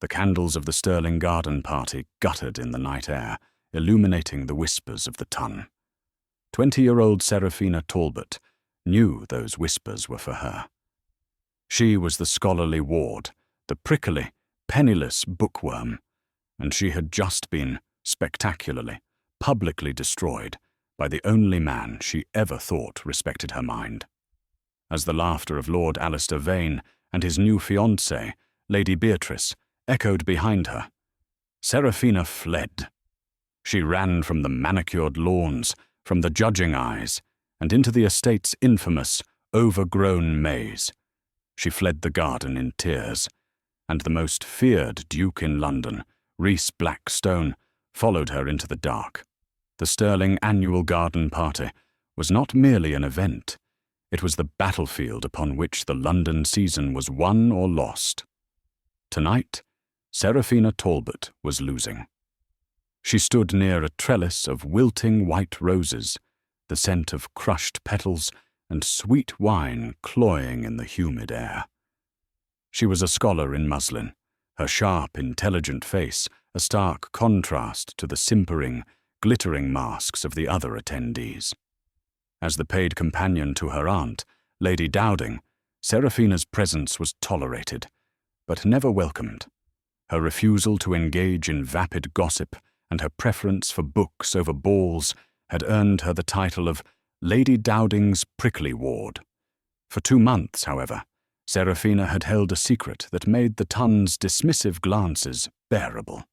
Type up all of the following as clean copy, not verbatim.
The candles of the Stirling garden party guttered in the night air, illuminating the whispers of the tun. 20-year-old Seraphina Talbot knew those whispers were for her. She was the scholarly ward, the prickly, penniless bookworm, and she had just been spectacularly, publicly destroyed by the only man she ever thought respected her mind. As the laughter of Lord Alistair Vane and his new fiancée, Lady Beatrice, echoed behind her, Seraphina fled. She ran from the manicured lawns, from the judging eyes, and into the estate's infamous, overgrown maze. She fled the garden in tears, and the most feared duke in London, Rhys Blackstone, followed her into the dark. The Stirling annual garden party was not merely an event, it was the battlefield upon which the London season was won or lost. Tonight, Seraphina Talbot was losing. She stood near a trellis of wilting white roses, the scent of crushed petals and sweet wine cloying in the humid air. She was a scholar in muslin, her sharp, intelligent face a stark contrast to the simpering, glittering masks of the other attendees. As the paid companion to her aunt, Lady Dowding, Seraphina's presence was tolerated, but never welcomed. Her refusal to engage in vapid gossip and her preference for books over balls had earned her the title of Lady Dowding's prickly ward. For 2 months, however, Seraphina had held a secret that made the tun's dismissive glances bearable.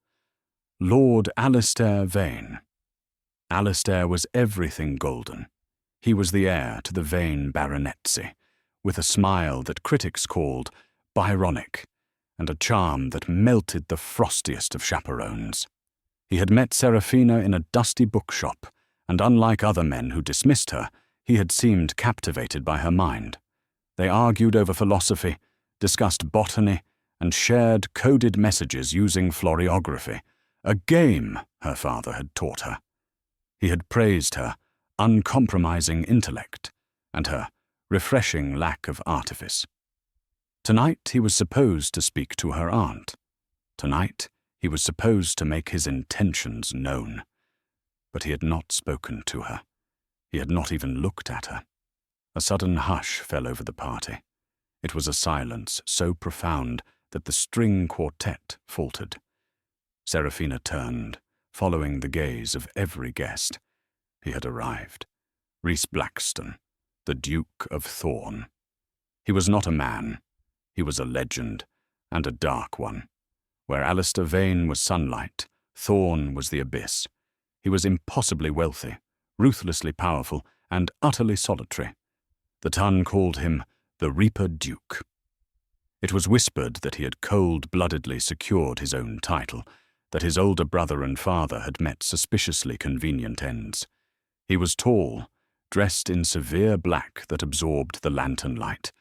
Lord Alistair Vane. Alistair was everything golden. He was the heir to the Vane baronetcy, with a smile that critics called Byronic, and a charm that melted the frostiest of chaperones. He had met Seraphina in a dusty bookshop, and unlike other men who dismissed her, he had seemed captivated by her mind. They argued over philosophy, discussed botany, and shared coded messages using floriography, a game her father had taught her. He had praised her uncompromising intellect and her refreshing lack of artifice. Tonight he was supposed to speak to her aunt. Tonight he was supposed to make his intentions known. But he had not spoken to her. He had not even looked at her. A sudden hush fell over the party. It was a silence so profound that the string quartet faltered. Seraphina turned, following the gaze of every guest. He had arrived. Rhys Blackstone, the Duke of Thorn. He was not a man. He was a legend, and a dark one. Where Alistair Vane was sunlight, Thorn was the abyss. He was impossibly wealthy, ruthlessly powerful, and utterly solitary. The Tun called him the Reaper Duke. It was whispered that he had cold-bloodedly secured his own title, that his older brother and father had met suspiciously convenient ends. He was tall, dressed in severe black that absorbed the lantern light,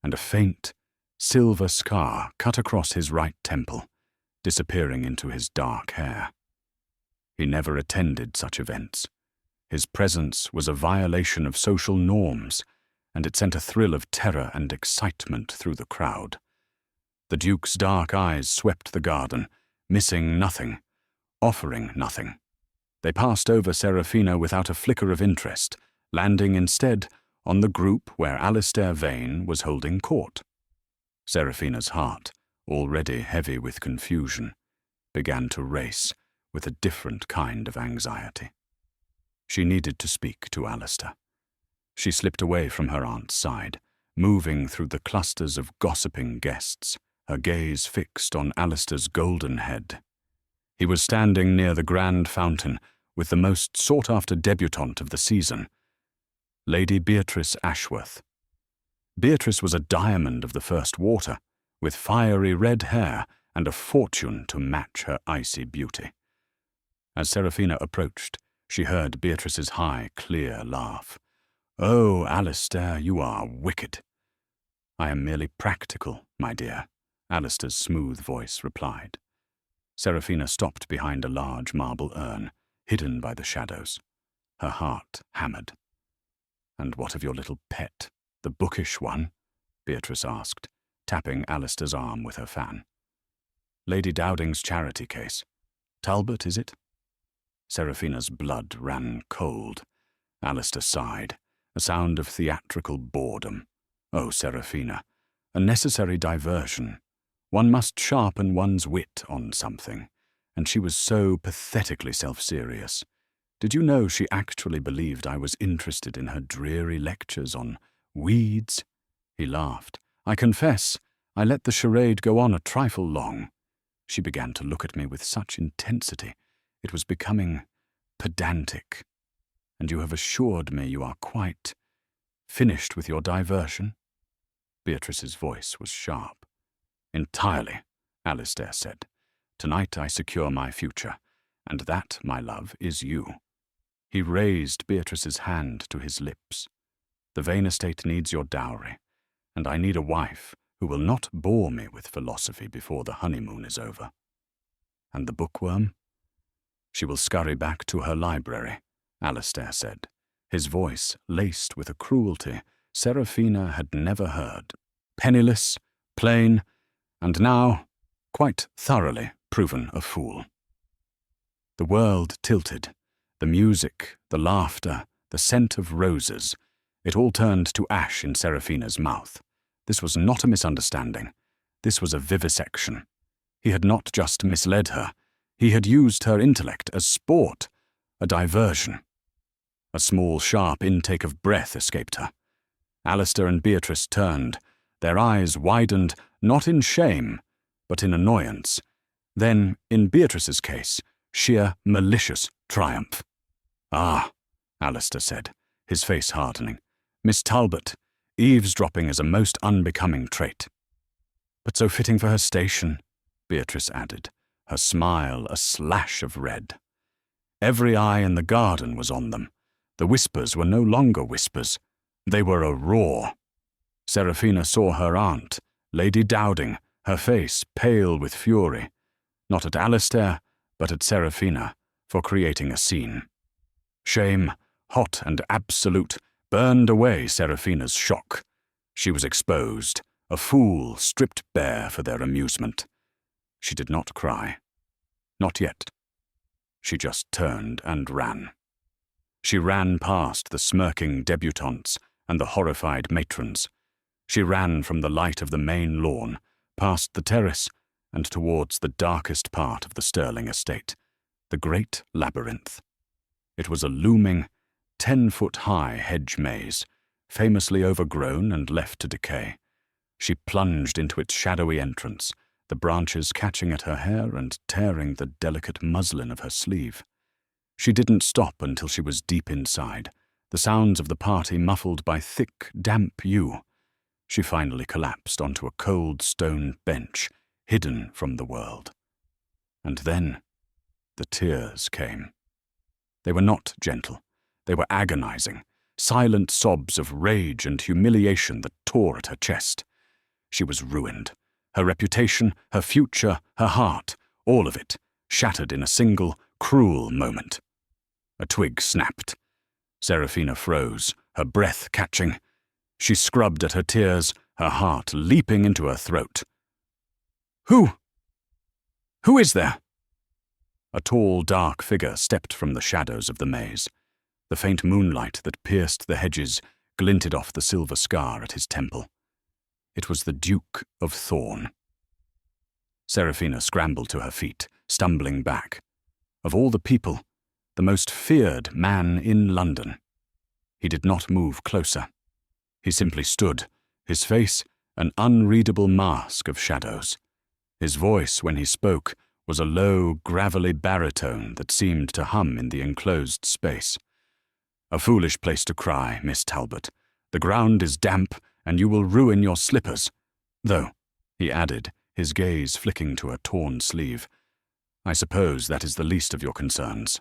and a faint, silver scar cut across his right temple, disappearing into his dark hair. He never attended such events. His presence was a violation of social norms, and it sent a thrill of terror and excitement through the crowd. The Duke's dark eyes swept the garden, missing nothing, offering nothing. They passed over Seraphina without a flicker of interest, landing instead on the group where Alistair Vane was holding court. Seraphina's heart, already heavy with confusion, began to race with a different kind of anxiety. She needed to speak to Alistair. She slipped away from her aunt's side, moving through the clusters of gossiping guests, her gaze fixed on Alistair's golden head. He was standing near the grand fountain with the most sought-after debutante of the season, Lady Beatrice Ashworth. Beatrice was a diamond of the first water, with fiery red hair and a fortune to match her icy beauty. As Seraphina approached, she heard Beatrice's high, clear laugh. "Oh, Alistair, you are wicked." "I am merely practical, my dear," Alistair's smooth voice replied. Seraphina stopped behind a large marble urn, hidden by the shadows. Her heart hammered. "And what of your little pet, the bookish one?" Beatrice asked, tapping Alistair's arm with her fan. Lady Dowding's charity case. Talbot, is it? Seraphina's blood ran cold. Alistair sighed, a sound of theatrical boredom. Oh, Seraphina, a necessary diversion. One must sharpen one's wit on something, and she was so pathetically self-serious. Did you know she actually believed I was interested in her dreary lectures on weeds? He laughed. I confess, I let the charade go on a trifle long. She began to look at me with such intensity. It was becoming pedantic. And you have assured me you are quite finished with your diversion? Beatrice's voice was sharp. Entirely, Alistair said. Tonight I secure my future, and that, my love, is you. He raised Beatrice's hand to his lips. The Vane estate needs your dowry, and I need a wife who will not bore me with philosophy before the honeymoon is over. And the bookworm? She will scurry back to her library, Alistair said, his voice laced with a cruelty Seraphina had never heard. Penniless, plain, and now quite thoroughly proven a fool. The world tilted. The music, the laughter, the scent of roses, it all turned to ash in Seraphina's mouth. This was not a misunderstanding. This was a vivisection. He had not just misled her. He had used her intellect as sport, a diversion. A small, sharp intake of breath escaped her. Alistair and Beatrice turned. Their eyes widened, not in shame, but in annoyance. Then, in Beatrice's case, sheer malicious triumph. Ah, Alistair said, his face hardening. Miss Talbot, eavesdropping is a most unbecoming trait. But so fitting for her station, Beatrice added, her smile a slash of red. Every eye in the garden was on them. The whispers were no longer whispers. They were a roar. Seraphina saw her aunt, Lady Dowding, her face pale with fury, not at Alistair, but at Seraphina, for creating a scene. Shame, hot and absolute, burned away Seraphina's shock. She was exposed, a fool stripped bare for their amusement. She did not cry. Not yet. She just turned and ran. She ran past the smirking debutantes and the horrified matrons. She ran from the light of the main lawn, past the terrace, and towards the darkest part of the Stirling estate, the great labyrinth. It was a looming, 10-foot-high hedge maze, famously overgrown and left to decay. She plunged into its shadowy entrance, the branches catching at her hair and tearing the delicate muslin of her sleeve. She didn't stop until she was deep inside, the sounds of the party muffled by thick, damp yew. She finally collapsed onto a cold stone bench, hidden from the world. And then the tears came. They were not gentle. They were agonizing, silent sobs of rage and humiliation that tore at her chest. She was ruined. Her reputation, her future, her heart, all of it, shattered in a single, cruel moment. A twig snapped. Seraphina froze, her breath catching. She scrubbed at her tears, her heart leaping into her throat. Who is there? A tall, dark figure stepped from the shadows of the maze. The faint moonlight that pierced the hedges glinted off the silver scar at his temple. It was the Duke of Thorn. Seraphina scrambled to her feet, stumbling back. Of all the people, the most feared man in London. He did not move closer. He simply stood, his face an unreadable mask of shadows. His voice, when he spoke, was a low, gravelly baritone that seemed to hum in the enclosed space. A foolish place to cry, Miss Talbot. The ground is damp, and you will ruin your slippers. Though, he added, his gaze flicking to her torn sleeve, I suppose that is the least of your concerns.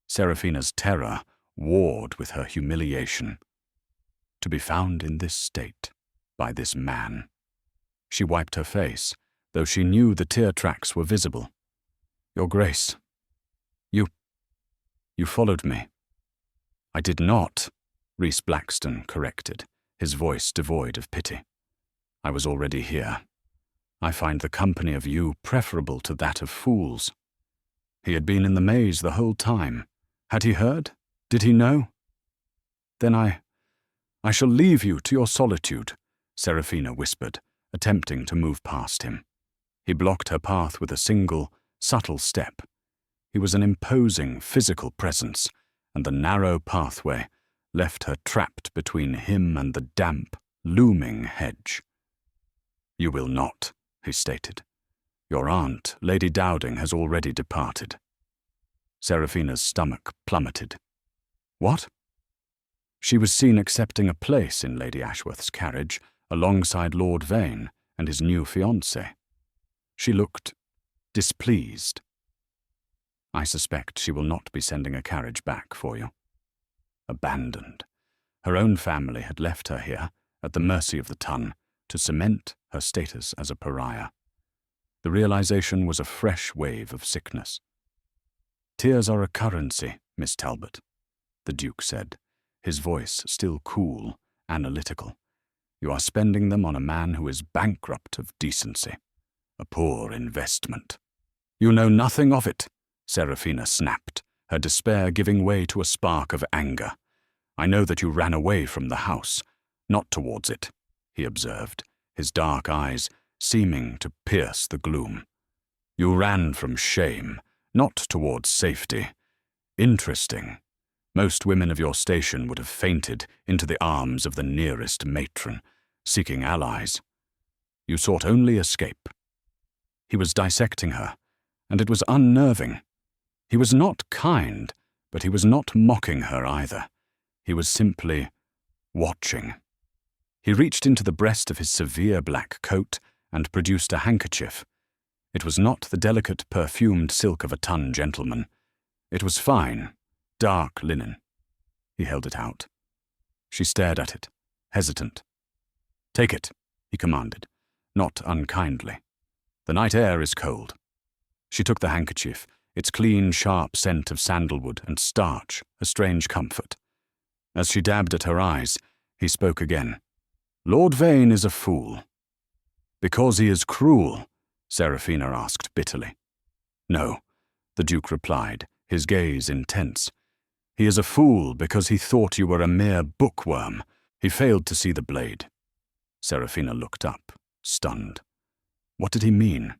Seraphina's terror warred with her humiliation. To be found in this state, by this man. She wiped her face, though she knew the tear tracks were visible. Your Grace, you followed me. I did not, Rhys Blackstone corrected, his voice devoid of pity. I was already here. I find the company of you preferable to that of fools. He had been in the maze the whole time. Had he heard? Did he know? Then I shall leave you to your solitude, Seraphina whispered, attempting to move past him. He blocked her path with a single, subtle step. He was an imposing physical presence, and the narrow pathway left her trapped between him and the damp, looming hedge. You will not, he stated. Your aunt, Lady Dowding, has already departed. Seraphina's stomach plummeted. What? She was seen accepting a place in Lady Ashworth's carriage alongside Lord Vane and his new fiancé. She looked displeased. I suspect she will not be sending a carriage back for you. Abandoned. Her own family had left her here, at the mercy of the Ton, to cement her status as a pariah. The realization was a fresh wave of sickness. Tears are a currency, Miss Talbot, the Duke said, his voice still cool, analytical. You are spending them on a man who is bankrupt of decency. A poor investment. You know nothing of it, Seraphina snapped, her despair giving way to a spark of anger. I know that you ran away from the house, not towards it, he observed, his dark eyes seeming to pierce the gloom. You ran from shame, not towards safety. Interesting. Most women of your station would have fainted into the arms of the nearest matron, seeking allies. You sought only escape. He was dissecting her, and it was unnerving. He was not kind, but he was not mocking her either. He was simply watching. He reached into the breast of his severe black coat and produced a handkerchief. It was not the delicate perfumed silk of a Ton gentleman. It was fine, dark linen. He held it out. She stared at it, hesitant. Take it, he commanded, not unkindly. The night air is cold. She took the handkerchief, its clean, sharp scent of sandalwood and starch, a strange comfort. As she dabbed at her eyes, he spoke again. Lord Vane is a fool. Because he is cruel, Seraphina asked bitterly. No, the Duke replied, his gaze intense. He is a fool because he thought you were a mere bookworm. He failed to see the blade. Seraphina looked up, stunned. What did he mean?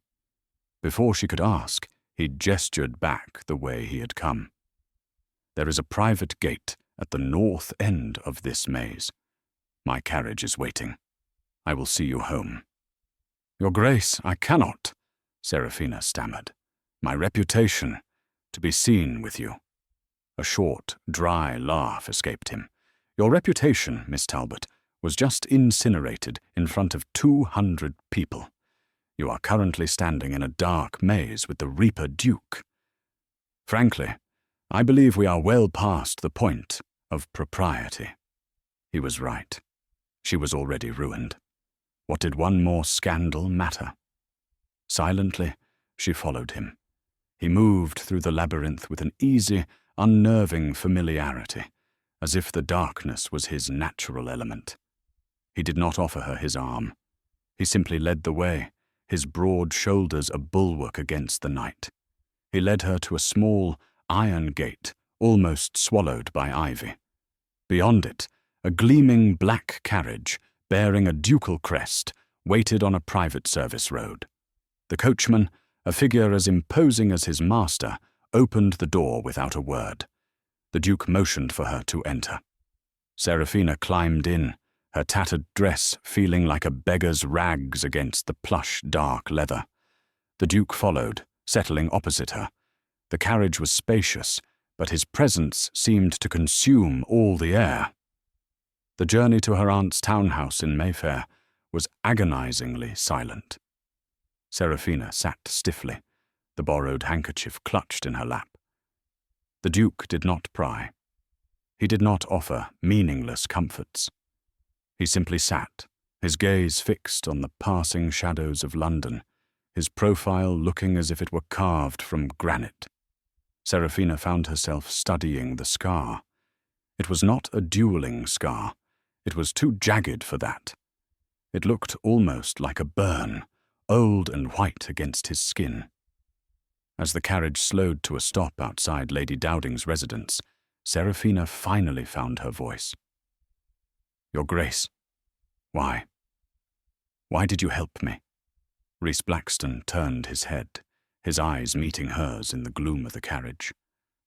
Before she could ask, he gestured back the way he had come. There is a private gate at the north end of this maze. My carriage is waiting. I will see you home. Your Grace, I cannot, Seraphina stammered. My reputation, to be seen with you. A short, dry laugh escaped him. Your reputation, Miss Talbot, was just incinerated in front of 200 people. You are currently standing in a dark maze with the Reaper Duke. Frankly, I believe we are well past the point of propriety. He was right. She was already ruined. What did one more scandal matter? Silently, she followed him. He moved through the labyrinth with an easy, unnerving familiarity, as if the darkness was his natural element. He did not offer her his arm. He simply led the way, his broad shoulders a bulwark against the night. He led her to a small, iron gate, almost swallowed by ivy. Beyond it, a gleaming black carriage, bearing a ducal crest, waited on a private service road. The coachman, a figure as imposing as his master, opened the door without a word. The Duke motioned for her to enter. Seraphina climbed in, her tattered dress feeling like a beggar's rags against the plush, dark leather. The Duke followed, settling opposite her. The carriage was spacious, but his presence seemed to consume all the air. The journey to her aunt's townhouse in Mayfair was agonizingly silent. Seraphina sat stiffly, the borrowed handkerchief clutched in her lap. The Duke did not pry. He did not offer meaningless comforts. He simply sat, his gaze fixed on the passing shadows of London, his profile looking as if it were carved from granite. Seraphina found herself studying the scar. It was not a dueling scar. It was too jagged for that. It looked almost like a burn, old and white against his skin. As the carriage slowed to a stop outside Lady Dowding's residence, Seraphina finally found her voice. "Your Grace, why? Why did you help me?" Rhys Blackstone turned his head, his eyes meeting hers in the gloom of the carriage.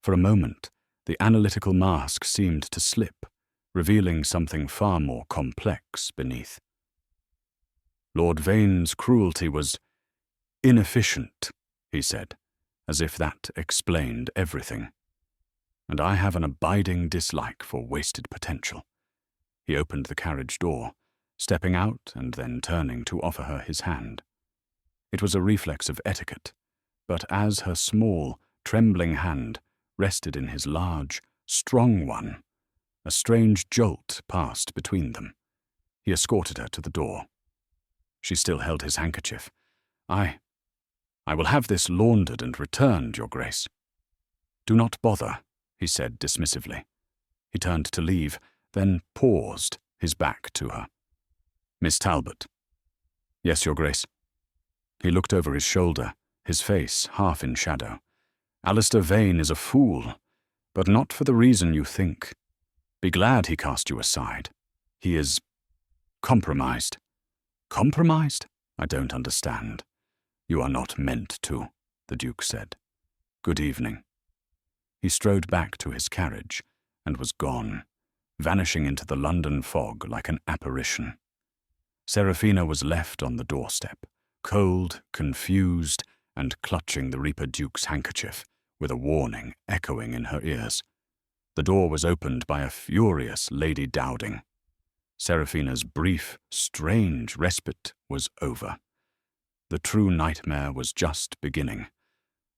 For a moment, the analytical mask seemed to slip, revealing something far more complex beneath. "Lord Vane's cruelty was inefficient," he said, as if that explained everything. "And I have an abiding dislike for wasted potential." He opened the carriage door, stepping out and then turning to offer her his hand. It was a reflex of etiquette, but as her small, trembling hand rested in his large, strong one, a strange jolt passed between them. He escorted her to the door. She still held his handkerchief. I will have this laundered and returned, Your Grace." "Do not bother," he said dismissively. He turned to leave, then paused, his back to her. "Miss Talbot." "Yes, Your Grace." He looked over his shoulder, his face half in shadow. "Alistair Vane is a fool, but not for the reason you think. Be glad he cast you aside. He is compromised." "Compromised? I don't understand." "You are not meant to," the Duke said. "Good evening." He strode back to his carriage and was gone, vanishing into the London fog like an apparition. Seraphina was left on the doorstep, cold, confused, and clutching the Reaper Duke's handkerchief, with a warning echoing in her ears. The door was opened by a furious Lady Dowding. Seraphina's brief, strange respite was over. The true nightmare was just beginning.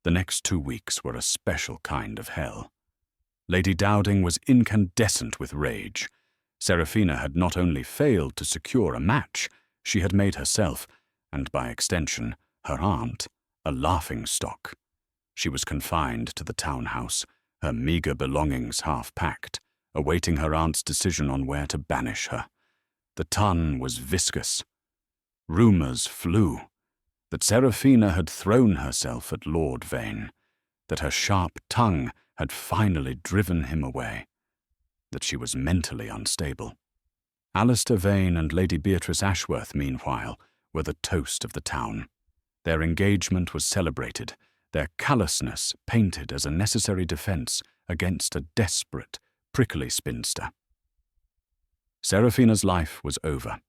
The next 2 weeks were a special kind of hell. Lady Dowding was incandescent with rage. Seraphina had not only failed to secure a match, she had made herself, and by extension, her aunt, a laughingstock. She was confined to the townhouse, her meagre belongings half-packed, awaiting her aunt's decision on where to banish her. The ton was viscous. Rumours flew that Seraphina had thrown herself at Lord Vane, that her sharp tongue had finally driven him away, that she was mentally unstable. Alistair Vane and Lady Beatrice Ashworth, meanwhile, were the toast of the town. Their engagement was celebrated, their callousness painted as a necessary defence against a desperate, prickly spinster. Seraphina's life was over.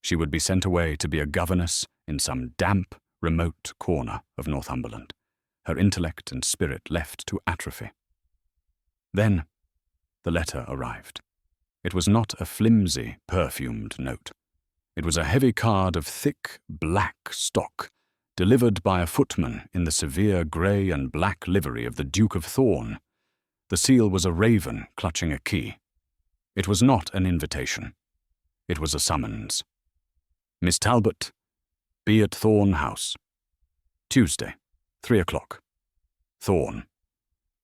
She would be sent away to be a governess in some damp, remote corner of Northumberland, her intellect and spirit left to atrophy. Then the letter arrived. It was not a flimsy, perfumed note. It was a heavy card of thick, black stock, delivered by a footman in the severe grey and black livery of the Duke of Thorn. The seal was a raven clutching a key. It was not an invitation. It was a summons. "Miss Talbot, be at Thorn House. Tuesday, 3 o'clock. Thorn."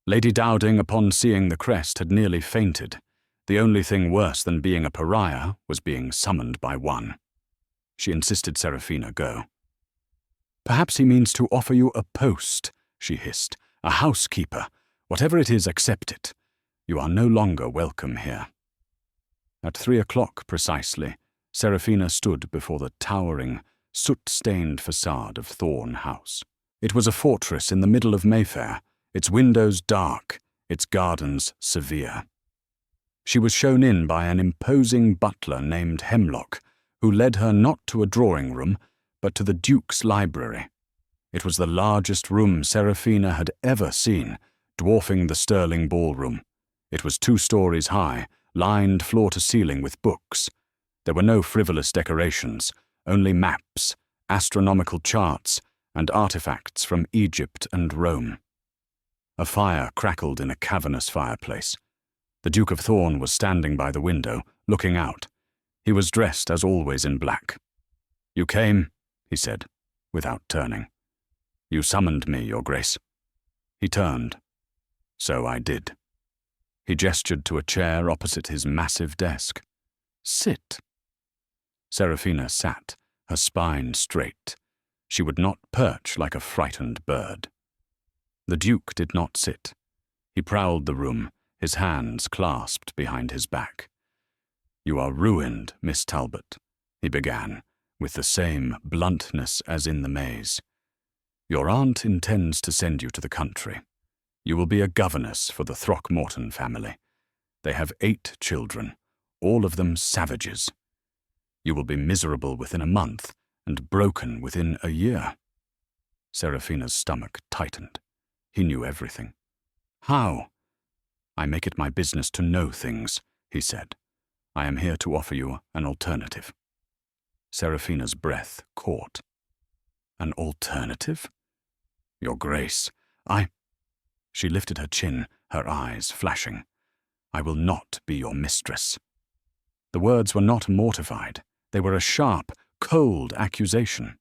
Lady Dowding, upon seeing the crest, had nearly fainted. The only thing worse than being a pariah was being summoned by one. She insisted Seraphina go. "Perhaps he means to offer you a post," she hissed. "A housekeeper. Whatever it is, accept it. You are no longer welcome here." At 3 o'clock precisely, Seraphina stood before the towering, soot-stained facade of Thorn House. It was a fortress in the middle of Mayfair, its windows dark, its gardens severe. She was shown in by an imposing butler named Hemlock, who led her not to a drawing-room, but to the Duke's library. It was the largest room Seraphina had ever seen, dwarfing the Sterling ballroom. It was 2 stories high, lined floor to ceiling with books. There were no frivolous decorations, only maps, astronomical charts, and artifacts from Egypt and Rome. A fire crackled in a cavernous fireplace. The Duke of Thorn was standing by the window, looking out. He was dressed as always in black. "You came," he said, without turning. "You summoned me, Your Grace." He turned. "So I did." He gestured to a chair opposite his massive desk. "Sit." Seraphina sat, her spine straight. She would not perch like a frightened bird. The Duke did not sit. He prowled the room, his hands clasped behind his back. "You are ruined, Miss Talbot," he began, with the same bluntness as in the maze. "Your aunt intends to send you to the country. You will be a governess for the Throckmorton family. They have 8 children, all of them savages. You will be miserable within a month and broken within a year." Seraphina's stomach tightened. He knew everything. "How?" "I make it my business to know things," he said. "I am here to offer you an alternative." Seraphina's breath caught. "An alternative?" "Your Grace, She lifted her chin, her eyes flashing. "I will not be your mistress." The words were not mortified. They were a sharp, cold accusation.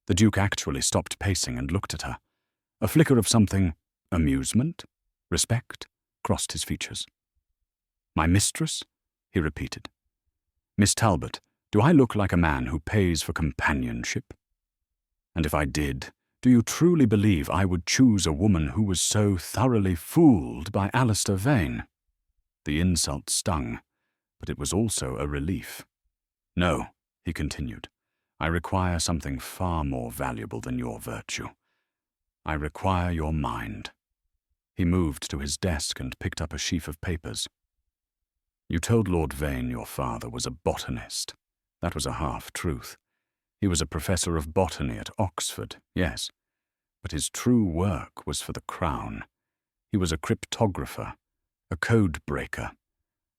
The Duke actually stopped pacing and looked at her. A flicker of something, amusement, respect, crossed his features. "My mistress?" he repeated. "Miss Talbot, do I look like a man who pays for companionship? And if I did, do you truly believe I would choose a woman who was so thoroughly fooled by Alistair Vane?" The insult stung, but it was also a relief. "No," he continued, "I require something far more valuable than your virtue. I require your mind." He moved to his desk and picked up a sheaf of papers. "You told Lord Vane your father was a botanist. That was a half-truth. He was a professor of botany at Oxford, yes. But his true work was for the Crown. He was a cryptographer, a code breaker,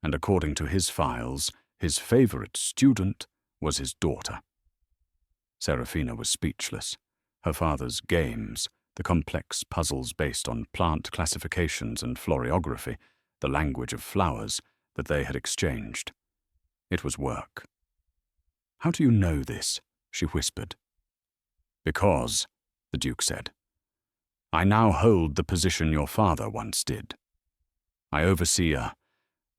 and according to his files, his favorite student was his daughter." Seraphina was speechless. Her father's games, the complex puzzles based on plant classifications and floriography, the language of flowers that they had exchanged. It was work. "How do you know this?" she whispered. "Because," the Duke said, "I now hold the position your father once did. I oversee a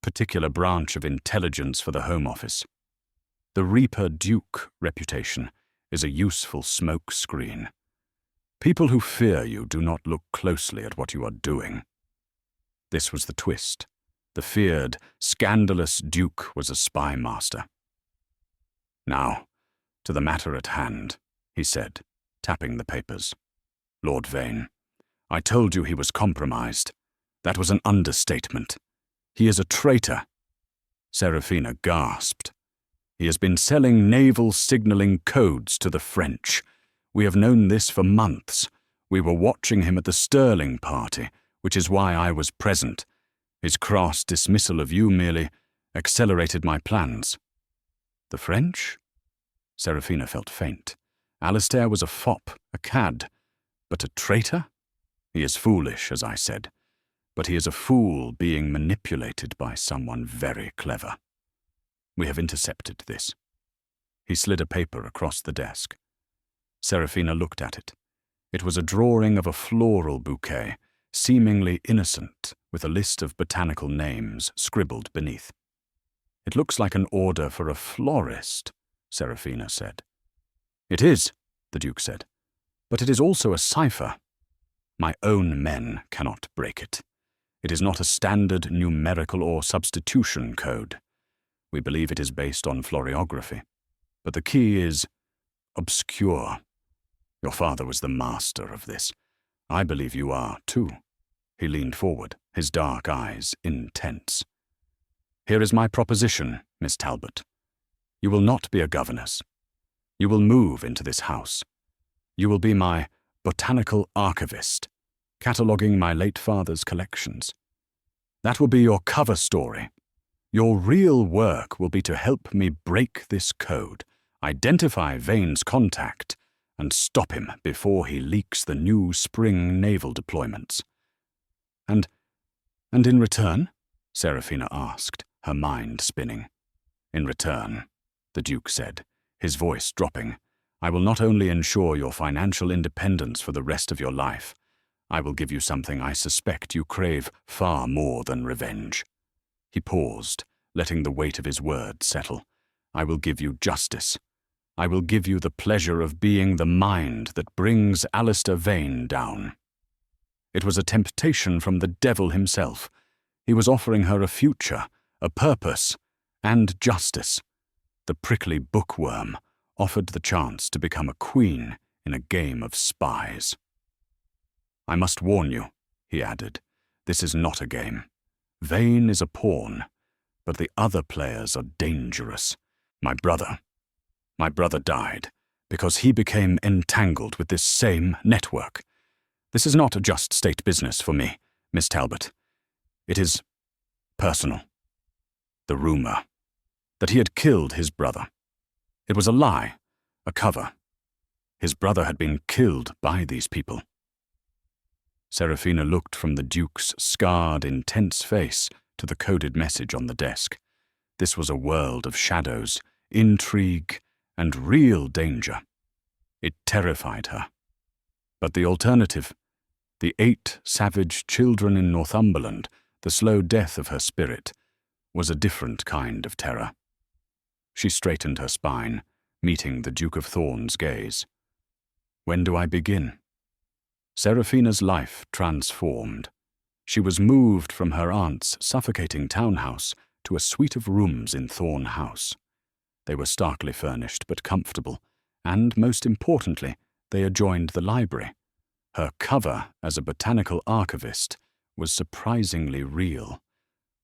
particular branch of intelligence for the Home Office. The Reaper Duke reputation is a useful smoke screen. People who fear you do not look closely at what you are doing." This was the twist. The feared, scandalous Duke was a spy master. "Now, to the matter at hand," he said, tapping the papers. "Lord Vane, I told you he was compromised. That was an understatement. He is a traitor." Seraphina gasped. "He has been selling naval signaling codes to the French. We have known this for months. We were watching him at the Stirling party, which is why I was present. His crass dismissal of you merely accelerated my plans." "The French?" Seraphina felt faint. Alistair was a fop, a cad. But a traitor? He is foolish, as I said. But he is a fool being manipulated by someone very clever. We have intercepted this. He slid a paper across the desk. Seraphina looked at it. It was a drawing of a floral bouquet, seemingly innocent, with a list of botanical names scribbled beneath. "It looks like an order for a florist," Seraphina said. "It is," the Duke said, "but it is also a cipher. My own men cannot break it. It is not a standard numerical or substitution code. We believe it is based on floriography, but the key is obscure. Your father was the master of this. I believe you are, too." He leaned forward, his dark eyes intense. "Here is my proposition, Miss Talbot. You will not be a governess. You will move into this house. You will be my botanical archivist, cataloguing my late father's collections. That will be your cover story. Your real work will be to help me break this code, identify Vane's contact, and stop him before he leaks the new spring naval deployments." And in return?" Seraphina asked, her mind spinning. "In return," the Duke said, his voice dropping, "I will not only ensure your financial independence for the rest of your life, I will give you something I suspect you crave far more than revenge." He paused, letting the weight of his words settle. "I will give you justice. I will give you the pleasure of being the mind that brings Alistair Vane down. It was a temptation from the devil himself. He was offering her a future, a purpose, and justice. The prickly bookworm offered the chance to become a queen in a game of spies. I must warn you, he added, this is not a game. Vane is a pawn, but the other players are dangerous. My brother died because he became entangled with this same network. This is not just state business for me, Miss Talbot. It is personal. The rumor that he had killed his brother. It was a lie, a cover. His brother had been killed by these people. Serafina looked from the Duke's scarred, intense face to the coded message on the desk. This was a world of shadows, intrigue, and real danger. It terrified her. But the alternative, the 8 savage children in Northumberland, the slow death of her spirit, was a different kind of terror. She straightened her spine, meeting the Duke of Thorns' gaze. When do I begin? Serafina's life transformed. She was moved from her aunt's suffocating townhouse to a suite of rooms in Thorn House. They were starkly furnished but comfortable, and, most importantly, they adjoined the library. Her cover as a botanical archivist was surprisingly real.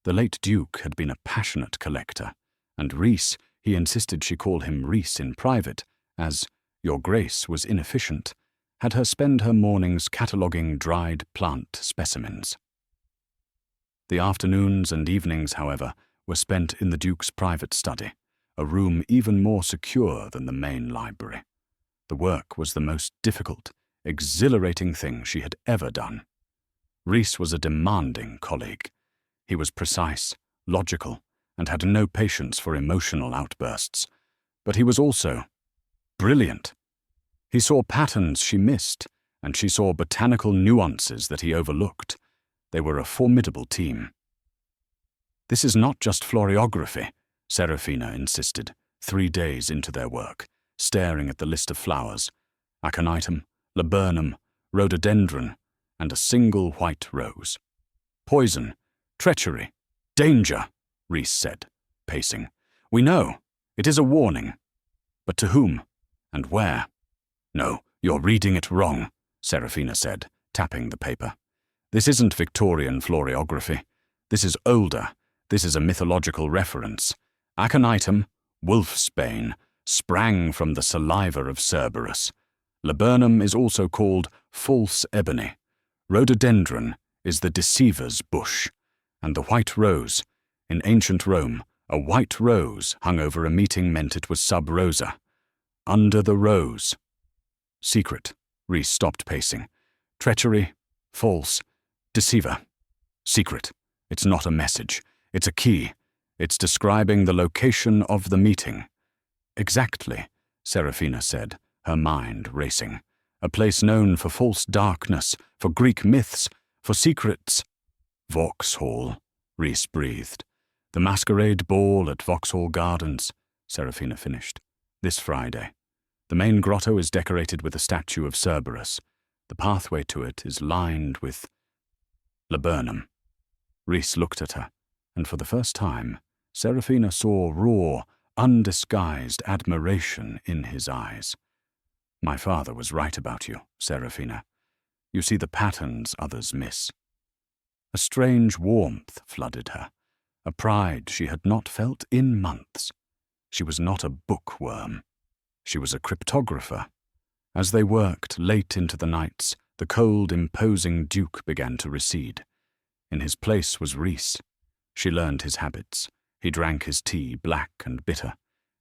The late Duke had been a passionate collector, and Rhys, he insisted she call him Rhys in private, as Your Grace was inefficient, had her spend her mornings cataloguing dried plant specimens. The afternoons and evenings, however, were spent in the Duke's private study, a room even more secure than the main library. The work was the most difficult, exhilarating thing she had ever done. Rhys was a demanding colleague. He was precise, logical, and had no patience for emotional outbursts. But he was also brilliant. He saw patterns she missed, and she saw botanical nuances that he overlooked. They were a formidable team. This is not just floriography, Serafina insisted, 3 days into their work, staring at the list of flowers, aconitum, laburnum, rhododendron, and a single white rose. Poison, treachery, danger, Rhys said, pacing. We know. It is a warning. But to whom? And where? No, you're reading it wrong, Serafina said, tapping the paper. This isn't Victorian floriography. This is older. This is a mythological reference. Aconitum, wolfsbane, sprang from the saliva of Cerberus. Laburnum is also called false ebony. Rhododendron is the deceiver's bush. And the white rose, in ancient Rome, a white rose hung over a meeting meant it was sub rosa. Under the rose. Secret. Rhys stopped pacing. Treachery. False. Deceiver. Secret. It's not a message. It's a key. It's describing the location of the meeting. Exactly, Serafina said, her mind racing. A place known for false darkness, for Greek myths, for secrets. Vauxhall, Rhys breathed. The masquerade ball at Vauxhall Gardens, Serafina finished. This Friday. The main grotto is decorated with a statue of Cerberus. The pathway to it is lined with laburnum. Rhys looked at her, and for the first time, Serafina saw raw, undisguised admiration in his eyes. My father was right about you, Serafina. You see the patterns others miss. A strange warmth flooded her, a pride she had not felt in months. She was not a bookworm. She was a cryptographer. As they worked late into the nights, the cold, imposing Duke began to recede. In his place was Rhys. She learned his habits. He drank his tea black and bitter.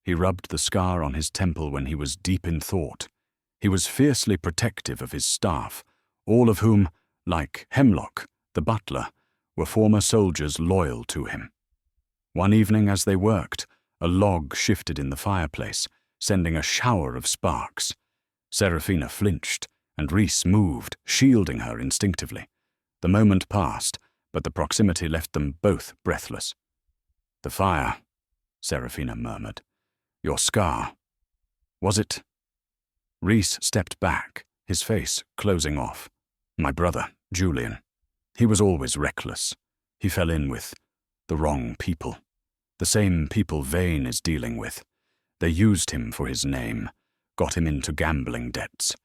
He rubbed the scar on his temple when he was deep in thought. He was fiercely protective of his staff, all of whom, like Hemlock, the butler, were former soldiers loyal to him. One evening as they worked, a log shifted in the fireplace, sending a shower of sparks. Serafina flinched, and Rhys moved, shielding her instinctively. The moment passed, but the proximity left them both breathless. The fire, Serafina murmured. Your scar. Was it? Rhys stepped back, his face closing off. My brother, Julian. He was always reckless. He fell in with the wrong people. The same people Vane is dealing with. They used him for his name, got him into gambling debts.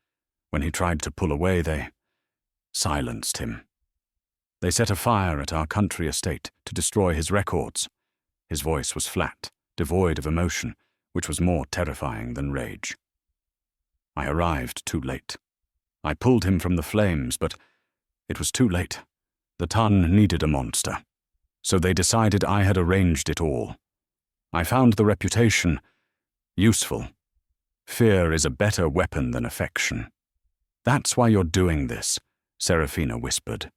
When he tried to pull away, they silenced him. They set a fire at our country estate to destroy his records. His voice was flat, devoid of emotion, which was more terrifying than rage. I arrived too late. I pulled him from the flames, but it was too late. The Ton needed a monster, so they decided I had arranged it all. I found the reputation useful. Fear is a better weapon than affection. That's why you're doing this, Serafina whispered.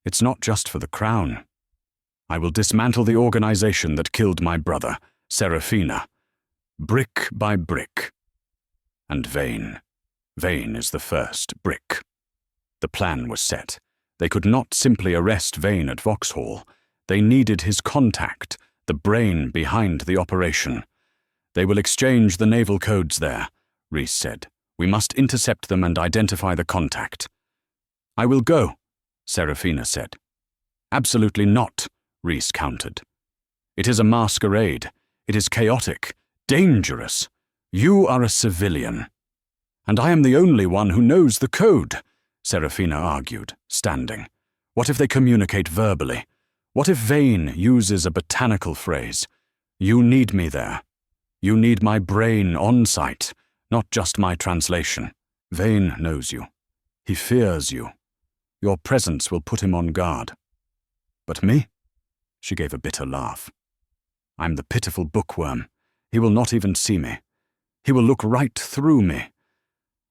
It's not just for the crown. I will dismantle the organization that killed my brother, Serafina, brick by brick. And Vane. Vane is the first brick. The plan was set. They could not simply arrest Vane at Vauxhall. They needed his contact, the brain behind the operation. They will exchange the naval codes there, Rhys said. We must intercept them and identify the contact. I will go, Serafina said. Absolutely not, Rhys countered. It is a masquerade. It is chaotic, dangerous. You are a civilian. And I am the only one who knows the code, Serafina argued, standing. What if they communicate verbally? What if Vane uses a botanical phrase? You need me there. You need my brain on site, not just my translation. Vane knows you. He fears you. Your presence will put him on guard. But me? She gave a bitter laugh. I'm the pitiful bookworm. He will not even see me. He will look right through me.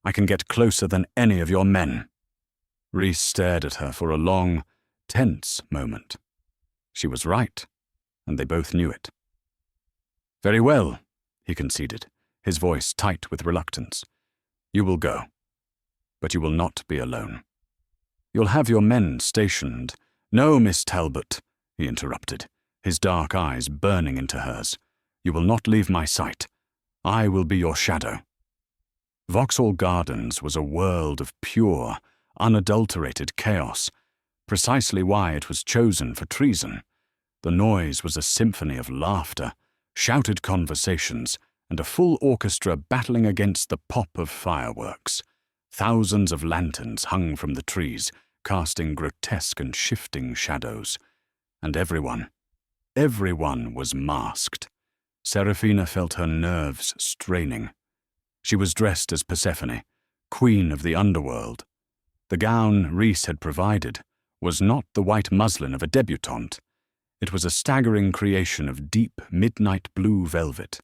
I can get closer than any of your men. Rhys stared at her for a long, tense moment. She was right, and they both knew it. Very well, he conceded, his voice tight with reluctance. You will go, but you will not be alone. You'll have your men stationed. No, Miss Talbot, he interrupted, his dark eyes burning into hers. You will not leave my sight. I will be your shadow. Vauxhall Gardens was a world of pure, unadulterated chaos, precisely why it was chosen for treason. The noise was a symphony of laughter, shouted conversations, and a full orchestra battling against the pop of fireworks. Thousands of lanterns hung from the trees, casting grotesque and shifting shadows. And everyone was masked. Serafina felt her nerves straining. She was dressed as Persephone, queen of the underworld. The gown Rhys had provided was not the white muslin of a debutante. It was a staggering creation of deep midnight blue velvet,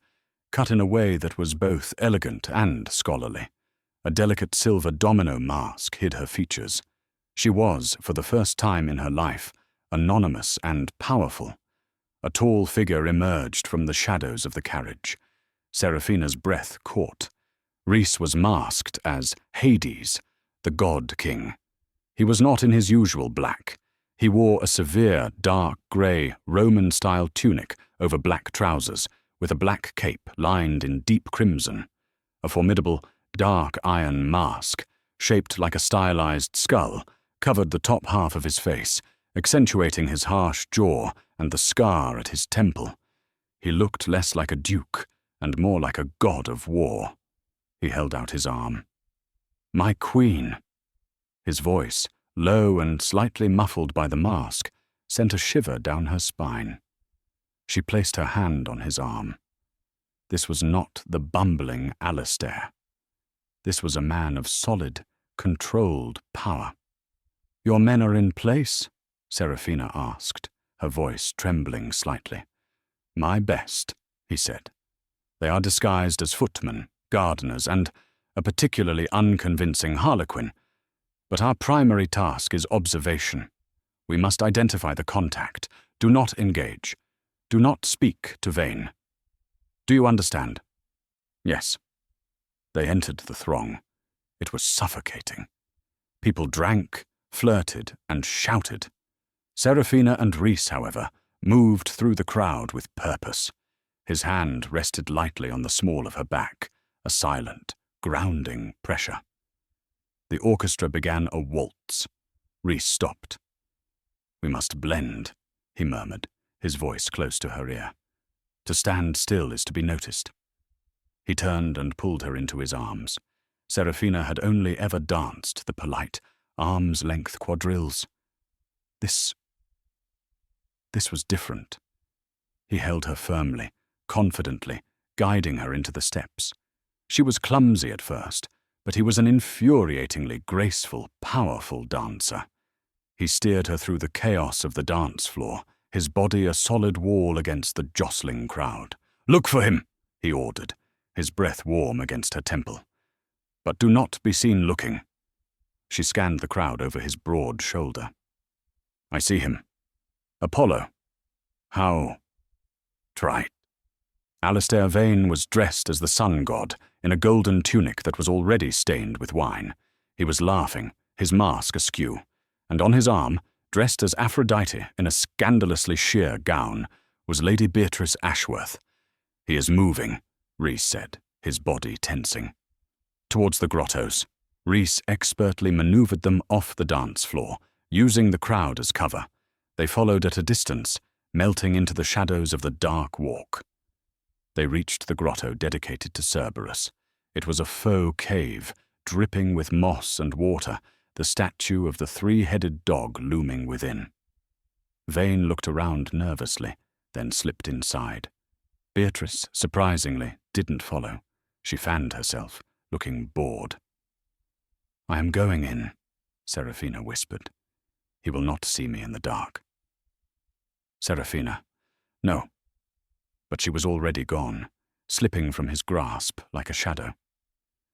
cut in a way that was both elegant and scholarly. A delicate silver domino mask hid her features. She was, for the first time in her life, anonymous and powerful. A tall figure emerged from the shadows of the carriage. Serafina's breath caught. Rhys was masked as Hades, the god king. He was not in his usual black. He wore a severe, dark grey, Roman-style tunic over black trousers, with a black cape lined in deep crimson. A formidable, dark iron mask, shaped like a stylized skull, covered the top half of his face, accentuating his harsh jaw and the scar at his temple. He looked less like a duke and more like a god of war. He held out his arm. My queen. His voice, low and slightly muffled by the mask, sent a shiver down her spine. She placed her hand on his arm. This was not the bumbling Alistair. This was a man of solid, controlled power. Your men are in place? Serafina asked, her voice trembling slightly. My best, he said. They are disguised as footmen, gardeners, and a particularly unconvincing harlequin. But our primary task is observation. We must identify the contact. Do not engage. Do not speak to Vane. Do you understand? Yes. They entered the throng. It was suffocating. People drank, flirted, and shouted. Serafina and Rhys, however, moved through the crowd with purpose. His hand rested lightly on the small of her back, a silent, grounding pressure. The orchestra began a waltz. Rhys stopped. "We must blend," he murmured, his voice close to her ear. "To stand still is to be noticed." He turned and pulled her into his arms. Serafina had only ever danced the polite, arm's-length quadrilles. This was different. He held her firmly, confidently, guiding her into the steps. She was clumsy at first, but he was an infuriatingly graceful, powerful dancer. He steered her through the chaos of the dance floor, his body a solid wall against the jostling crowd. "Look for him," he ordered, his breath warm against her temple. "But do not be seen looking." She scanned the crowd over his broad shoulder. "I see him. Apollo. How trite." Alistair Vane was dressed as the sun god, in a golden tunic that was already stained with wine. He was laughing, his mask askew, and on his arm, dressed as Aphrodite in a scandalously sheer gown, was Lady Beatrice Ashworth. "He is moving," Rhys said, his body tensing. Towards the grottos, Rhys expertly maneuvered them off the dance floor, using the crowd as cover. They followed at a distance, melting into the shadows of the dark walk. They reached the grotto dedicated to Cerberus. It was a faux cave, dripping with moss and water, the statue of the three-headed dog looming within. Vane looked around nervously, then slipped inside. Beatrice, surprisingly, didn't follow. She fanned herself, looking bored. "I am going in," Serafina whispered. "He will not see me in the dark." Serafina. No. But she was already gone, slipping from his grasp like a shadow.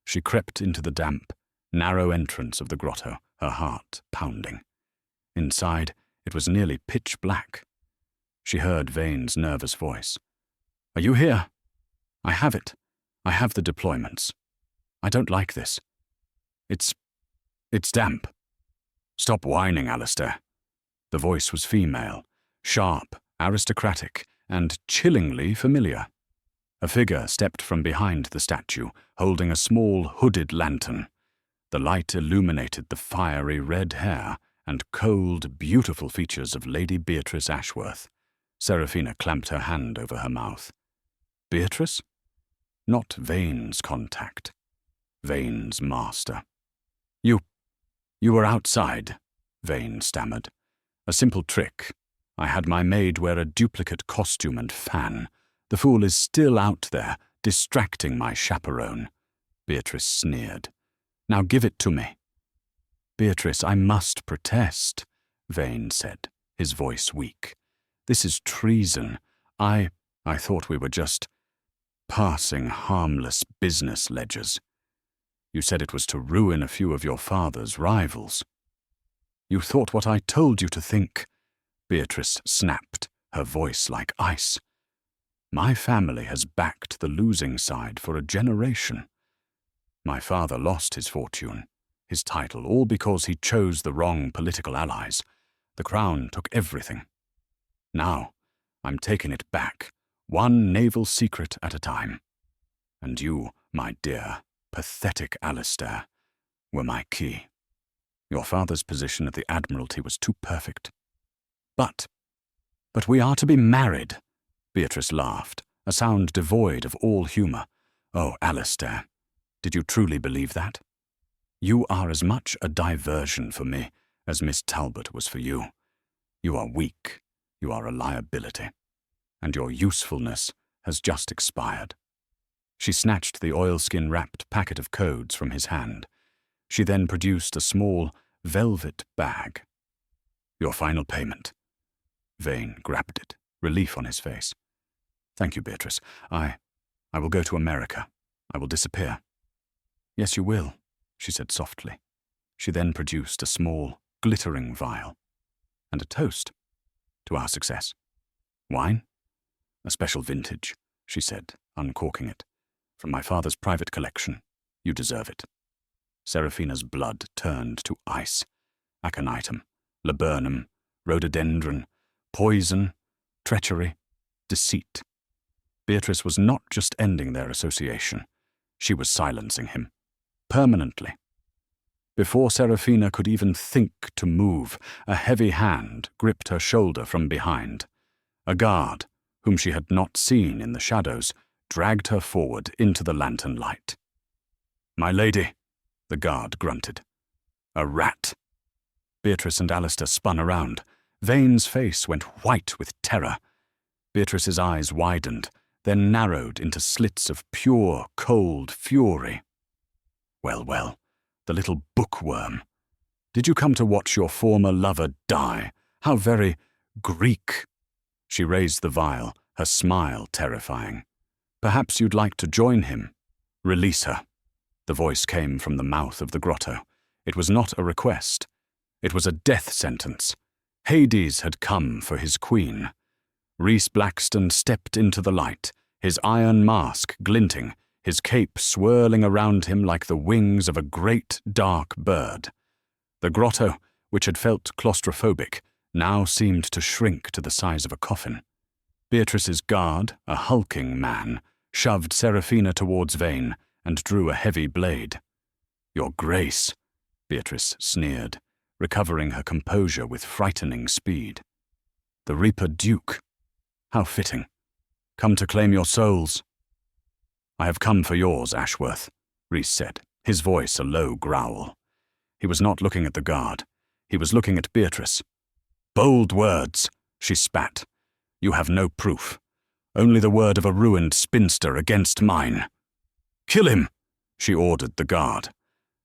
She crept into the damp, narrow entrance of the grotto, her heart pounding. Inside, it was nearly pitch black. She heard Vane's nervous voice. "Are you here? I have it. I have the deployments. I don't like this. It's damp." "Stop whining, Alistair." The voice was female, sharp, aristocratic, and chillingly familiar. A figure stepped from behind the statue, holding a small hooded lantern. The light illuminated the fiery red hair and cold, beautiful features of Lady Beatrice Ashworth. Serafina clamped her hand over her mouth. Beatrice? Not Vane's contact. Vane's master. You were outside," Vane stammered. "A simple trick. I had my maid wear a duplicate costume and fan. The fool is still out there, distracting my chaperone." Beatrice sneered. "Now give it to me." "Beatrice, I must protest," Vane said, his voice weak. "This is treason. I thought we were just passing harmless business ledgers. You said it was to ruin a few of your father's rivals." "You thought what I told you to think," Beatrice snapped, her voice like ice. "My family has backed the losing side for a generation. My father lost his fortune, his title, all because he chose the wrong political allies. The crown took everything. Now, I'm taking it back, one naval secret at a time. And you, my dear, pathetic Alistair, were my key. Your father's position at the Admiralty was too perfect. But we are to be married," Beatrice laughed, a sound devoid of all humour. "Oh, Alistair, did you truly believe that? You are as much a diversion for me as Miss Talbot was for you. You are weak, you are a liability, and your usefulness has just expired." She snatched the oilskin-wrapped packet of codes from his hand. She then produced a small, velvet bag. "Your final payment." Vane grabbed it, relief on his face. "Thank you, Beatrice. I will go to America. I will disappear." "Yes, you will," she said softly. She then produced a small, glittering vial. "And a toast. To our success. Wine?" "A special vintage," she said, uncorking it. "From my father's private collection. You deserve it." Serafina's blood turned to ice. Aconitum, laburnum, rhododendron, poison, treachery, deceit. Beatrice was not just ending their association. She was silencing him. Permanently. Before Serafina could even think to move, a heavy hand gripped her shoulder from behind. A guard, whom she had not seen in the shadows, dragged her forward into the lantern light. "My lady," the guard grunted. "A rat." Beatrice and Alistair spun around. Vane's face went white with terror. Beatrice's eyes widened, then narrowed into slits of pure, cold fury. "Well, well, the little bookworm. Did you come to watch your former lover die? How very Greek." She raised the vial, her smile terrifying. "Perhaps you'd like to join him. Release her." The voice came from the mouth of the grotto. It was not a request. It was a death sentence. Hades had come for his queen. Rhys Blackstone stepped into the light, his iron mask glinting, his cape swirling around him like the wings of a great dark bird. The grotto, which had felt claustrophobic, now seemed to shrink to the size of a coffin. Beatrice's guard, a hulking man, shoved Serafina towards Vane and drew a heavy blade. "Your Grace," Beatrice sneered, recovering her composure with frightening speed. "The Reaper Duke. How fitting. Come to claim your souls." "I have come for yours, Ashworth," Rhys said, his voice a low growl. He was not looking at the guard. He was looking at Beatrice. "Bold words," she spat. "You have no proof. Only the word of a ruined spinster against mine." "Kill him," she ordered the guard.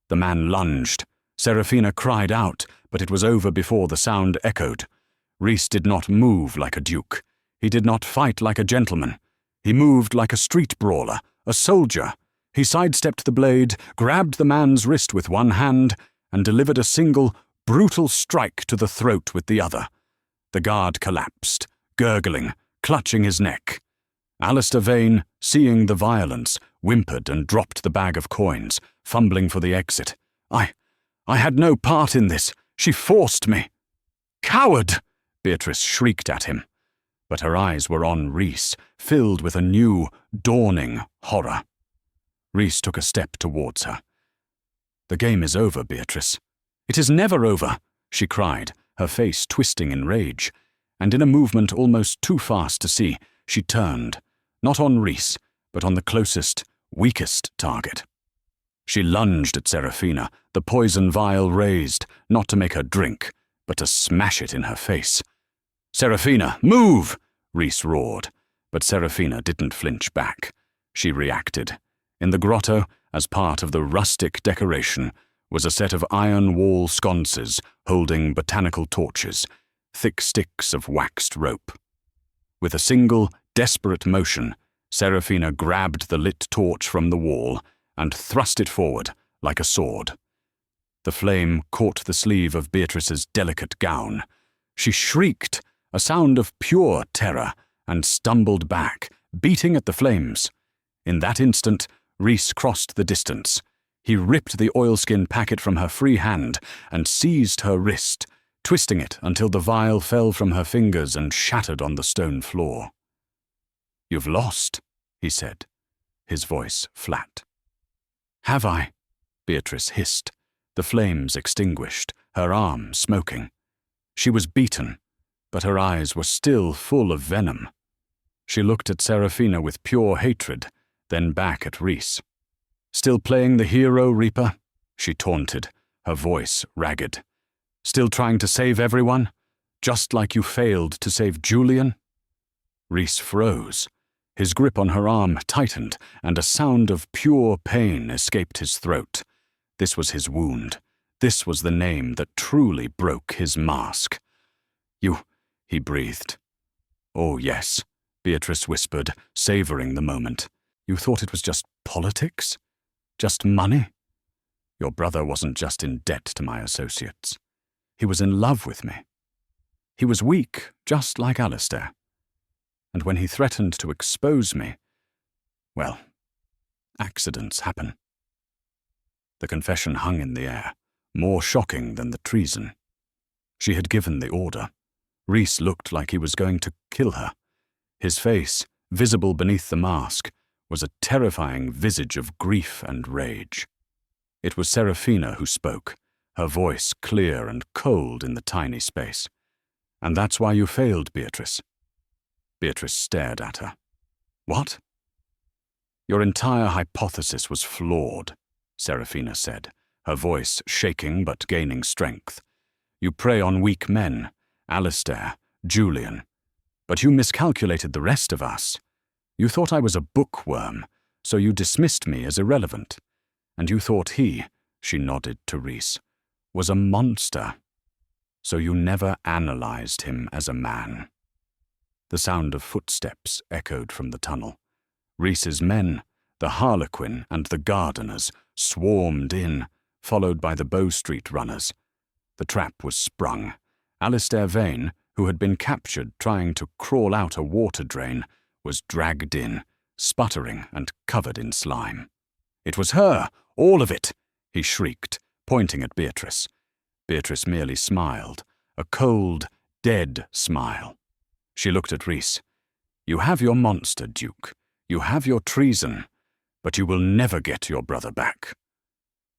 The man lunged. Serafina cried out, but it was over before the sound echoed. Rhys did not move like a duke. He did not fight like a gentleman. He moved like a street brawler, a soldier. He sidestepped the blade, grabbed the man's wrist with one hand, and delivered a single, brutal strike to the throat with the other. The guard collapsed, gurgling, clutching his neck. Alistair Vane, seeing the violence, whimpered and dropped the bag of coins, fumbling for the exit. I had no part in this. She forced me." "Coward!" Beatrice shrieked at him. But her eyes were on Rhys, filled with a new, dawning horror. Rhys took a step towards her. "The game is over, Beatrice." "It is never over," she cried, her face twisting in rage. And in a movement almost too fast to see, she turned, not on Rhys, but on the closest, weakest target. She lunged at Serafina, the poison vial raised, not to make her drink, but to smash it in her face. "Serafina, move!" Rhys roared, but Serafina didn't flinch back. She reacted. In the grotto, as part of the rustic decoration, was a set of iron wall sconces holding botanical torches, thick sticks of waxed rope. With a single, desperate motion, Serafina grabbed the lit torch from the wall and thrust it forward like a sword. The flame caught the sleeve of Beatrice's delicate gown. She shrieked, a sound of pure terror, and stumbled back, beating at the flames. In that instant, Rhys crossed the distance. He ripped the oilskin packet from her free hand and seized her wrist, twisting it until the vial fell from her fingers and shattered on the stone floor. "You've lost," he said, his voice flat. "Have I?" Beatrice hissed, the flames extinguished, her arm smoking. She was beaten, but her eyes were still full of venom. She looked at Serafina with pure hatred, then back at Rhys. "Still playing the hero, Reaper?" she taunted, her voice ragged. "Still trying to save everyone? Just like you failed to save Julian?" Rhys froze. His grip on her arm tightened, and a sound of pure pain escaped his throat. This was his wound. This was the name that truly broke his mask. "You," he breathed. "Oh, yes," Beatrice whispered, savoring the moment. "You thought it was just politics? Just money? Your brother wasn't just in debt to my associates. He was in love with me. He was weak, just like Alistair. And when he threatened to expose me, well, accidents happen." The confession hung in the air, more shocking than the treason. She had given the order. Rhys looked like he was going to kill her. His face, visible beneath the mask, was a terrifying visage of grief and rage. It was Seraphina who spoke, her voice clear and cold in the tiny space. "And that's why you failed, Beatrice." Beatrice stared at her. "What?" "Your entire hypothesis was flawed," Seraphina said, her voice shaking but gaining strength. "You prey on weak men, Alistair, Julian. But you miscalculated the rest of us. You thought I was a bookworm, so you dismissed me as irrelevant. And you thought he," she nodded to Rhys, "was a monster. So you never analyzed him as a man." The sound of footsteps echoed from the tunnel. Rhys's men, the Harlequin and the Gardeners, swarmed in, followed by the Bow Street runners. The trap was sprung. Alistair Vane, who had been captured trying to crawl out a water drain, was dragged in, sputtering and covered in slime. "It was her, all of it!" he shrieked, pointing at Beatrice. Beatrice merely smiled, a cold, dead smile. She looked at Rhys. "You have your monster, Duke. You have your treason, but you will never get your brother back."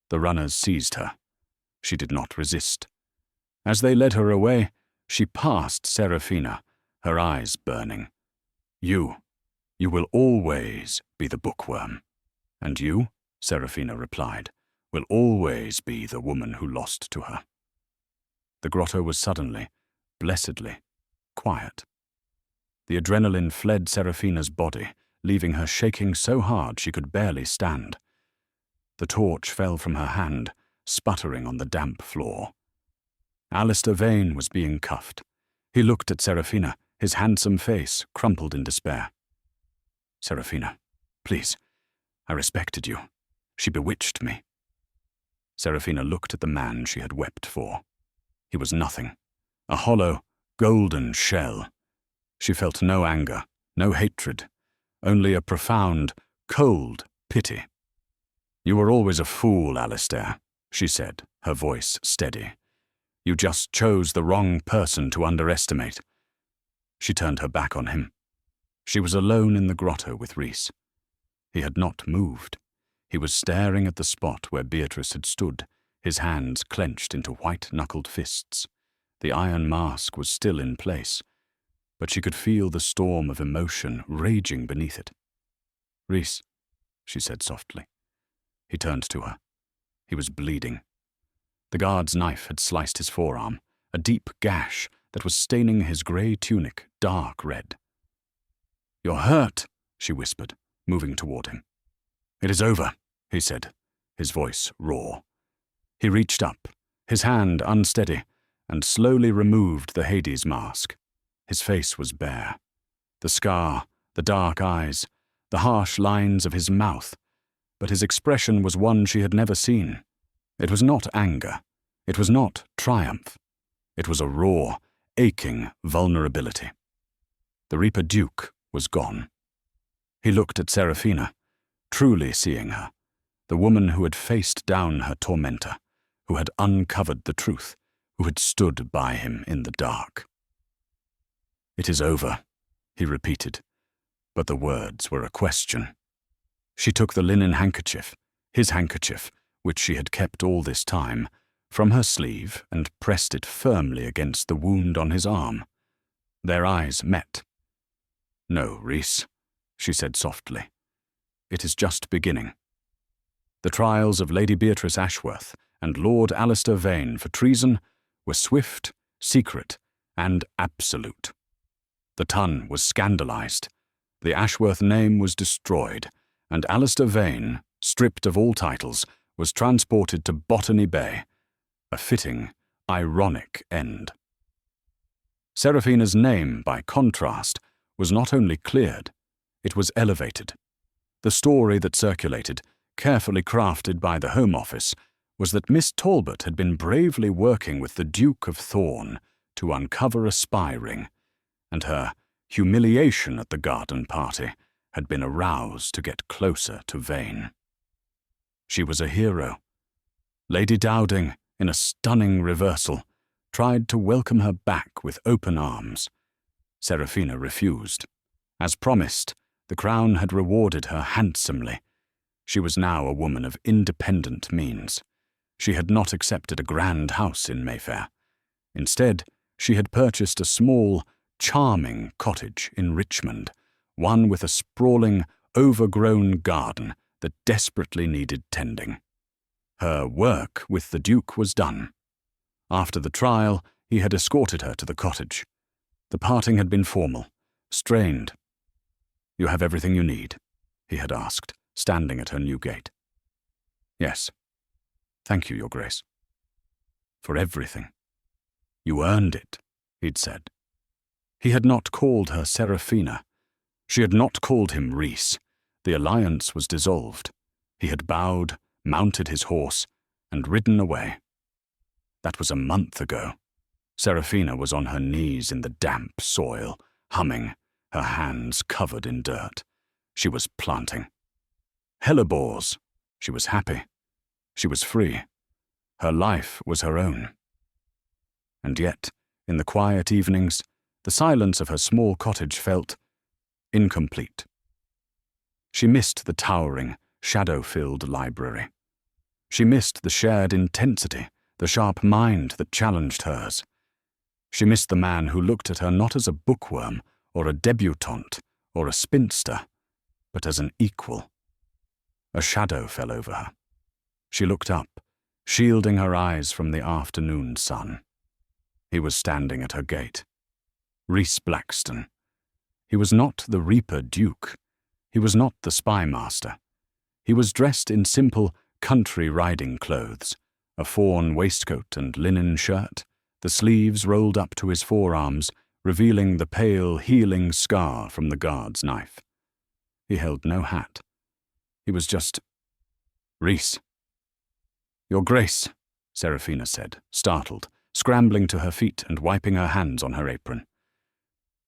The runners seized her. She did not resist. As they led her away, she passed Seraphina, her eyes burning. You will always be the bookworm. And you," Seraphina replied, "will always be the woman who lost to her." The grotto was suddenly, blessedly, quiet. The adrenaline fled Seraphina's body, leaving her shaking so hard she could barely stand. The torch fell from her hand, sputtering on the damp floor. Alistair Vane was being cuffed. He looked at Seraphina, his handsome face crumpled in despair. "Seraphina, please, I respected you. She bewitched me." Seraphina looked at the man she had wept for. He was nothing, a hollow, golden shell. She felt no anger, no hatred, only a profound, cold pity. "You were always a fool, Alistair," she said, her voice steady. "You just chose the wrong person to underestimate." She turned her back on him. She was alone in the grotto with Rhys. He had not moved. He was staring at the spot where Beatrice had stood, his hands clenched into white-knuckled fists. The iron mask was still in place, but she could feel the storm of emotion raging beneath it. "Rhys," she said softly. He turned to her. He was bleeding. The guard's knife had sliced his forearm, a deep gash that was staining his grey tunic dark red. "You're hurt," she whispered, moving toward him. "It is over," he said, his voice raw. He reached up, his hand unsteady, and slowly removed the Hades mask. His face was bare. The scar, the dark eyes, the harsh lines of his mouth, but his expression was one she had never seen. It was not anger. It was not triumph. It was a raw, aching vulnerability. The Reaper Duke was gone. He looked at Seraphina, truly seeing her, the woman who had faced down her tormentor, who had uncovered the truth, who had stood by him in the dark. "It is over," he repeated, but the words were a question. She took the linen handkerchief, his handkerchief, which she had kept all this time, from her sleeve and pressed it firmly against the wound on his arm. Their eyes met. "No, Rhys," she said softly. "It is just beginning." The trials of Lady Beatrice Ashworth and Lord Alistair Vane for treason were swift, secret, and absolute. The Tun was scandalized. The Ashworth name was destroyed, and Alistair Vane, stripped of all titles, was transported to Botany Bay, a fitting, ironic end. Seraphina's name, by contrast, was not only cleared, it was elevated. The story that circulated, carefully crafted by the Home Office, was that Miss Talbot had been bravely working with the Duke of Thorn to uncover a spy ring, and her humiliation at the garden party had been aroused to get closer to Vane. She was a hero. Lady Dowding, in a stunning reversal, tried to welcome her back with open arms. Seraphina refused. As promised, The crown had rewarded her handsomely. She was now a woman of independent means. She had not accepted a grand house in Mayfair. Instead, she had purchased a small, charming cottage in Richmond, one with a sprawling, overgrown garden that desperately needed tending. Her work with the Duke was done. After the trial, he had escorted her to the cottage. The parting had been formal, strained. "You have everything you need?" he had asked, standing at her new gate. "Yes. Thank you, Your Grace." "For everything." "You earned it," he'd said. He had not called her Seraphina. She had not called him Rhys. The alliance was dissolved. He had bowed, mounted his horse, and ridden away. That was a month ago. Seraphina was on her knees in the damp soil, humming, her hands covered in dirt. She was planting. Hellebores. She was happy. She was free. Her life was her own. And yet, in the quiet evenings, the silence of her small cottage felt incomplete. She missed the towering, shadow-filled library. She missed the shared intensity, the sharp mind that challenged hers. She missed the man who looked at her not as a bookworm or a debutante or a spinster, but as an equal. A shadow fell over her. She looked up, shielding her eyes from the afternoon sun. He was standing at her gate. Rhys Blackstone. He was not the Reaper Duke. He was not the spy master. He was dressed in simple country riding clothes, a fawn waistcoat and linen shirt, the sleeves rolled up to his forearms, revealing the pale, healing scar from the guard's knife. He held no hat. He was just Rhys. "Your Grace," Seraphina said, startled, scrambling to her feet and wiping her hands on her apron.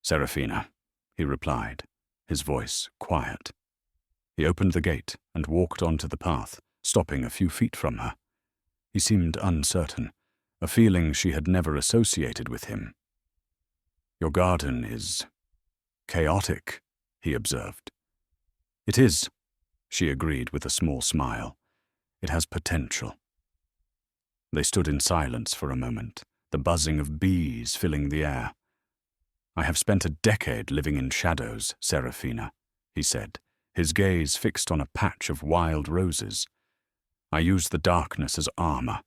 "Seraphina," he replied, his voice quiet. He opened the gate and walked onto the path, stopping a few feet from her. He seemed uncertain, a feeling she had never associated with him. "Your garden is chaotic," he observed. "It is," she agreed with a small smile. "It has potential." They stood in silence for a moment, the buzzing of bees filling the air. "I have spent a decade living in shadows, Seraphina," he said, his gaze fixed on a patch of wild roses. "I used the darkness as armor.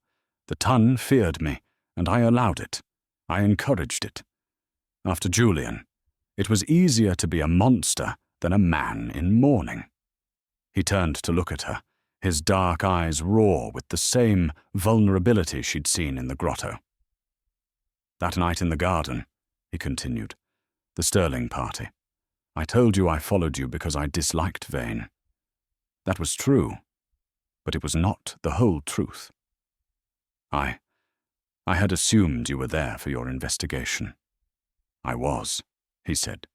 The Tun feared me, and I allowed it. I encouraged it. After Julian, it was easier to be a monster than a man in mourning." He turned to look at her, his dark eyes raw with the same vulnerability she'd seen in the grotto. "That night in the garden," he continued, "the Sterling party. I told you I followed you because I disliked Vane. That was true, but it was not the whole truth. I had assumed you were there for your investigation." "I was," he said.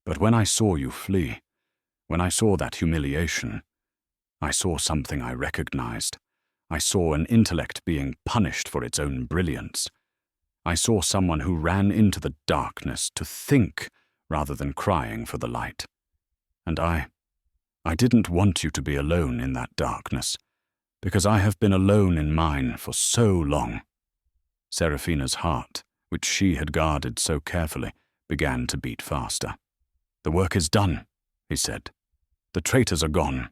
"But when I saw you flee, when I saw that humiliation, I saw something I recognized. I saw an intellect being punished for its own brilliance. I saw someone who ran into the darkness to think rather than crying for the light. And I didn't want you to be alone in that darkness, because I have been alone in mine for so long." Seraphina's heart, which she had guarded so carefully, began to beat faster. "The work is done," he said. "The traitors are gone.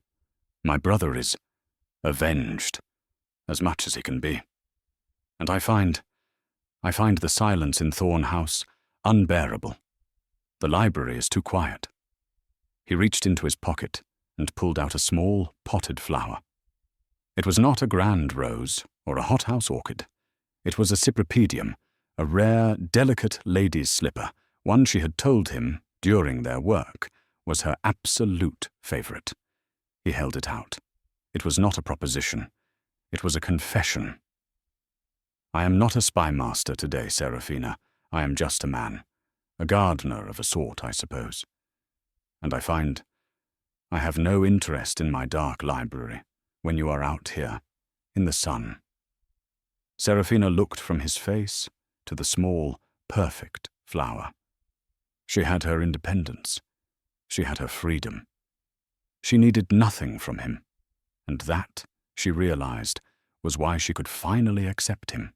My brother is avenged, as much as he can be. And I find the silence in Thorn House unbearable. The library is too quiet." He reached into his pocket and pulled out a small, potted flower. It was not a grand rose or a hothouse orchid. It was a cypripedium, a rare, delicate lady's slipper, one she had told him, during their work, was her absolute favorite. He held it out. It was not a proposition. It was a confession. "I am not a spy master today, Seraphina. I am just a man. A gardener of a sort, I suppose. And I find I have no interest in my dark library when you are out here, in the sun." Seraphina looked from his face to the small, perfect flower. She had her independence. She had her freedom. She needed nothing from him, and that, she realized, was why she could finally accept him.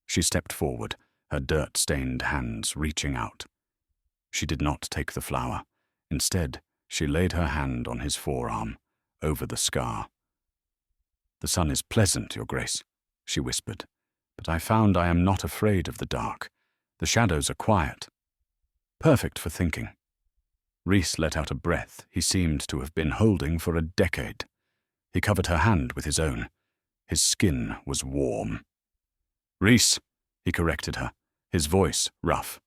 She stepped forward, her dirt-stained hands reaching out. She did not take the flower. Instead, she laid her hand on his forearm, over the scar. "The sun is pleasant, Your Grace," she whispered, "but I found I am not afraid of the dark. The shadows are quiet. Perfect for thinking." Rhys let out a breath he seemed to have been holding for a decade. He covered her hand with his own. His skin was warm. "Rhys," he corrected her, his voice rough.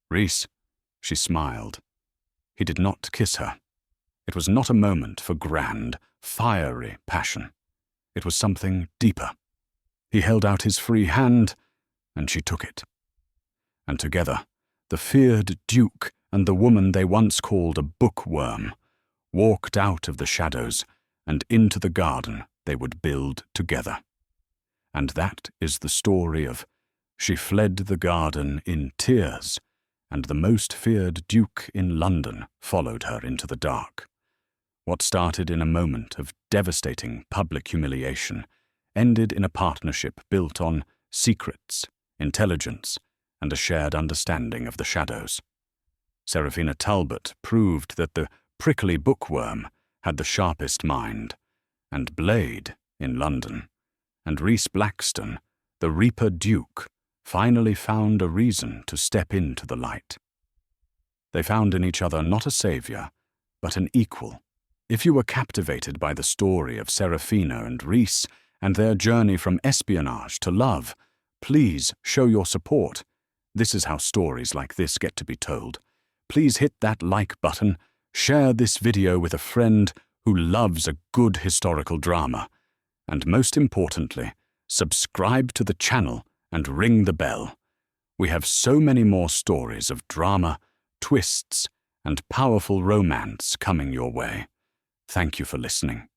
"Rhys," she smiled. He did not kiss her. It was not a moment for grand, fiery passion. It was something deeper. He held out his free hand, and she took it. And together, the feared Duke and the woman they once called a bookworm walked out of the shadows and into the garden they would build together. And that is the story of She Fled the Garden in Tears, and the most feared Duke in London followed her into the dark. What started in a moment of devastating public humiliation ended in a partnership built on secrets, intelligence, and a shared understanding of the shadows. Serafina Talbot proved that the prickly bookworm had the sharpest mind, and Blade, in London, and Rhys Blackstone, the Reaper Duke, finally found a reason to step into the light. They found in each other not a savior, but an equal. If you were captivated by the story of Serafina and Rhys and their journey from espionage to love, please show your support. This is how stories like this get to be told. Please hit that like button, share this video with a friend who loves a good historical drama, and most importantly, subscribe to the channel and ring the bell. We have so many more stories of drama, twists, and powerful romance coming your way. Thank you for listening.